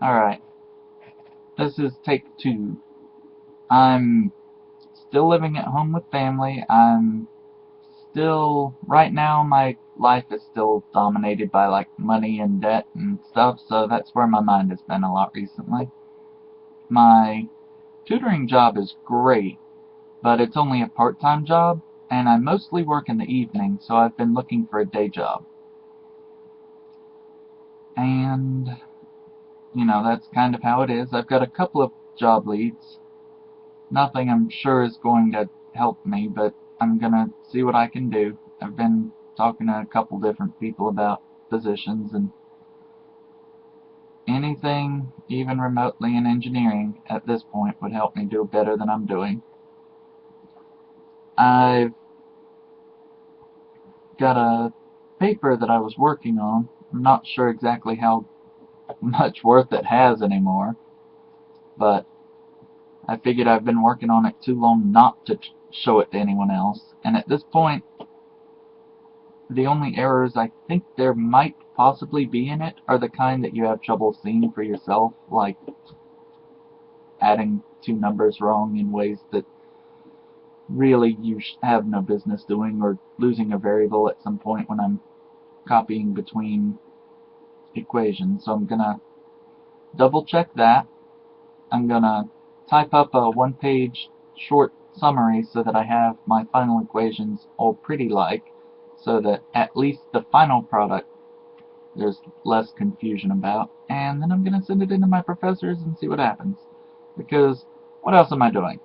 Alright, this is take 2. I'm still living at home with family. Right now, my life is still dominated by like money and debt and stuff, so that's where my mind has been a lot recently. My tutoring job is great, but it's only a part-time job, and I mostly work in the evening, so I've been looking for a day job. And, that's kind of how it is. I've got a couple of job leads. Nothing I'm sure is going to help me, but I'm gonna see what I can do. I've been talking to a couple different people about positions, and anything, even remotely in engineering, at this point would help me do better than I'm doing. I've got a paper that I was working on. I'm not sure exactly how much worth it has anymore, but I figured I've been working on it too long not to show it to anyone else. And at this point, the only errors I think there might possibly be in it are the kind that you have trouble seeing for yourself, like adding two numbers wrong in ways that really you have no business doing, or losing a variable at some point when I'm copying between equations. So I'm gonna double check that. I'm gonna type up a one-page short summary so that I have my final equations all pretty like, so that at least the final product there's less confusion about. And then I'm gonna send it into my professors and see what happens, because what else am I doing?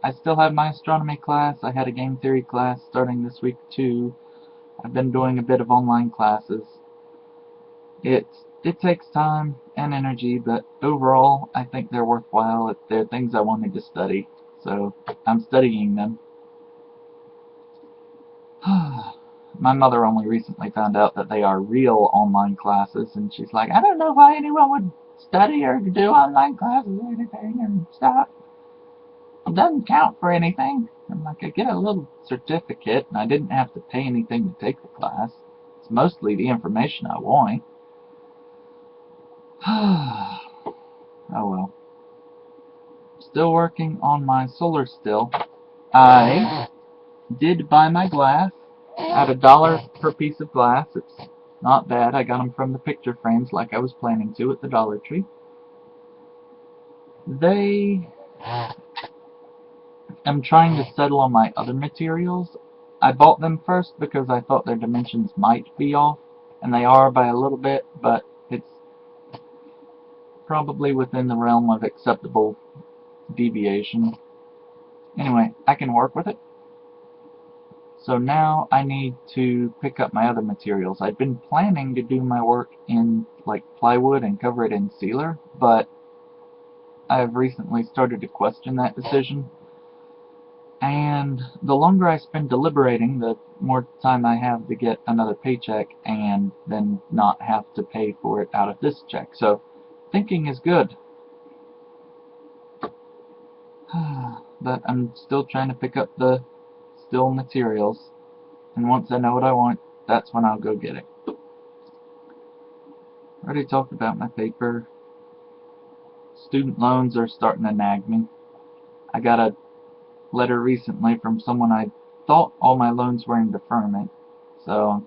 I still have my astronomy class. I had a game theory class starting this week too. I've been doing a bit of online classes. It takes time and energy, but overall I think they're worthwhile. They're things I wanted to study, so I'm studying them. My mother only recently found out that they are real online classes, and she's like, I don't know why anyone would study or do online classes or anything and stuff. It doesn't count for anything. I'm like, I get a little certificate, and I didn't have to pay anything to take the class. It's mostly the information I want. Oh well. Still working on my solar still. I did buy my glass at $1 per piece of glass. It's not bad. I got them from the picture frames like I was planning to at the Dollar Tree. I'm trying to settle on my other materials. I bought them first because I thought their dimensions might be off, and they are by a little bit, but it's probably within the realm of acceptable deviation. Anyway, I can work with it. So now I need to pick up my other materials. I'd been planning to do my work in like plywood and cover it in sealer, but I've recently started to question that decision. And the longer I spend deliberating, the more time I have to get another paycheck and then not have to pay for it out of this check. So thinking is good. But I'm still trying to pick up the still materials. And once I know what I want, that's when I'll go get it. Already talked about my paper. Student loans are starting to nag me. I got a letter recently from someone I thought all my loans were in deferment, so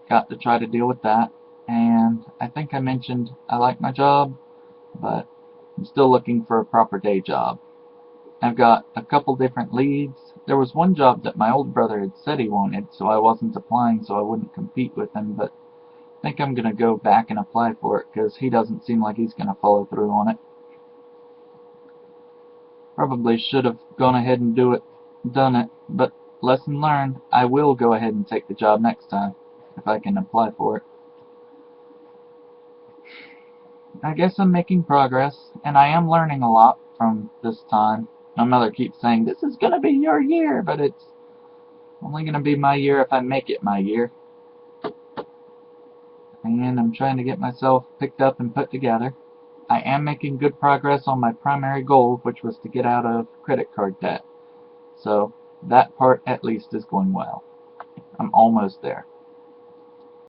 got to try to deal with that. And I think I mentioned I like my job, but I'm still looking for a proper day job. I've got a couple different leads. There was one job that my old brother had said he wanted, so I wasn't applying so I wouldn't compete with him, but I think I'm going to go back and apply for it because he doesn't seem like he's going to follow through on it. Probably should have gone ahead and done it, but lesson learned. I will go ahead and take the job next time if I can apply for it. I guess I'm making progress, and I am learning a lot from this time. My mother keeps saying, this is going to be your year, but it's only going to be my year if I make it my year. And I'm trying to get myself picked up and put together. I am making good progress on my primary goal, which was to get out of credit card debt. So that part at least is going well. I'm almost there.